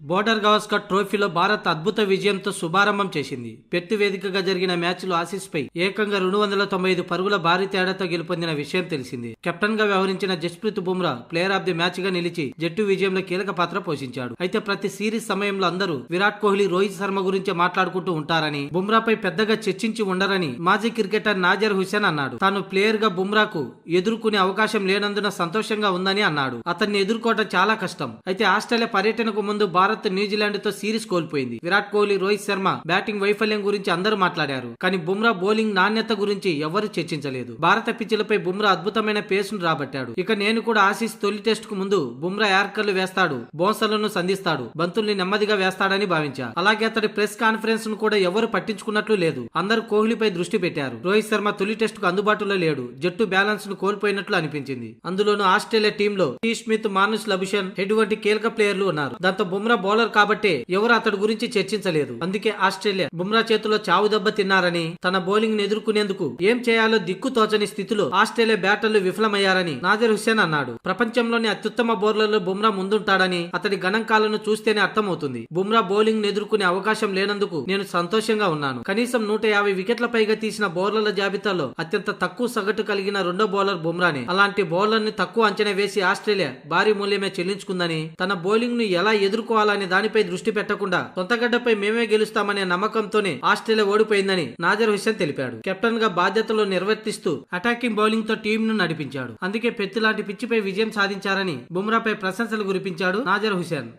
Border Gavaskar ట్రోఫీలో భారత్ అద్భుత విజయంతో శుభారంభం చేసింది. పెర్త్ వేదికగా జరిగిన మ్యాచ్లో ఆసీస్ పై ఏకంగా 295 పరుగుల భారీ తేడాతో గెలుపొందిన విషయం తెలిసింది. కెప్టెన్ గా వ్యవహరించిన Jasprit Bumrah player of the match గా నిలిచి జట్టు విజయంలో కీలక పాత్ర పోషించాడు. అయితే ప్రతి సిరీస్ సమయంలో అందరూ విరాట్ కోహ్లీ, రోహిత్ శర్మ గురించి మాట్లాడుకుంటూ ఉంటారని, బుమ్రాపై పెద్దగా చర్చించి ఉండరని మాజీ క్రికెటర్ నాజర్ హుసేన్ అన్నాడు. తాను ప్లేయర్ గా బుమ్రాకు ఎదుర్కొనే అవకాశం లేనందున సంతోషంగా ఉందని అన్నాడు. అతన్ని ఎదుర్కోవడం చాలా కష్టం. అయితే ఆస్ట్రేలియా పర్యటనకు ముందు భారత్ న్యూజిలాండ్ తో సిరీస్ కోల్పోయింది. విరాట్ కోహ్లీ, రోహిత్ శర్మ బ్యాటింగ్ వైఫల్యం గురించి అందరూ మాట్లాడారు. కానీ బుమ్రా బౌలింగ్ నాణ్యత గురించి ఎవరూ చర్చించలేదు. భారత పిచ్లపై బుమ్రా అద్భుతమైన పేస్ ను రాబట్టాడు. ఇక నేను కూడా ఆసీస్ తొలి టెస్ట్ కు ముందు బుమ్రా యార్కర్లు వేస్తాడు, బౌన్సర్లను సంధిస్తాడు, బంతుల్ని నెమ్మదిగా వేస్తాడని భావించారు. అలాగే అతడి ప్రెస్ కాన్ఫరెన్స్ ను కూడా ఎవరు పట్టించుకున్నట్లు లేదు. అందరూ కోహ్లీపై దృష్టి పెట్టారు. రోహిత్ శర్మ తొలి టెస్ట్ కు అందుబాటులో లేడు. జట్టు బ్యాలెన్స్ ను కోల్పోయినట్లు అనిపించింది. అందులోనూ ఆస్ట్రేలియా టీంలో Steve Smith, Marnus Labuschagne, head వంటి కీలక ప్లేయర్లు ఉన్నారు. దాంతో బుమ్రా బౌలర్ కాబట్టి ఎవరు అతడి గురించి చర్చించలేదు. అందుకే ఆస్ట్రేలియా బుమ్రా చేతిలో చావు దెబ్బ తిన్నారని, తన బౌలింగ్ ను ఎదుర్కొనేందుకు ఏం చేయాలో దిక్కు తోచని స్థితిలో ఆస్ట్రేలియా బ్యాటర్లు విఫలమయ్యారని నాజర్ హుసేన్ అన్నాడు. ప్రపంచంలోని అత్యుత్తమ బౌలర్లలో బుమ్రా ముందుంటాడని అతడి గణాంకాలను చూస్తేనే అర్థమవుతుంది. బుమ్రా బౌలింగ్ ను ఎదుర్కొనే అవకాశం లేనందుకు నేను సంతోషంగా ఉన్నాను. కనీసం 150 వికెట్ల పైగా తీసిన బౌలర్ల జాబితాలో అత్యంత తక్కువ సగటు కలిగిన రెండో బౌలర్ బుమ్రానే. అలాంటి బౌలర్ ని తక్కువ అంచనా వేసి ఆస్ట్రేలియా భారీ మూల్యమే చెల్లించుకుందని, తన బౌలింగ్ ను ఎలా ఎదుర్కోవాలనే దానిపై దృష్టి పెట్టకుండా సొంతగడ్డపై మేమే గెలుస్తామనే నమ్మకంతోనే ఆస్ట్రేలియా ఓడిపోయిందని నాజర్ హుసేన్ తెలిపాడు. కెప్టెన్ గా బాధ్యతలు నిర్వర్తిస్తూ అటాకింగ్ బౌలింగ్ తో టీం ను నడిపించాడు. అందుకే పెర్త్ లాంటి పిచ్చిపై విజయం సాధించారని బుమ్రాపై ప్రశంసలు కురిపించాడు నాజర్ హుసేన్.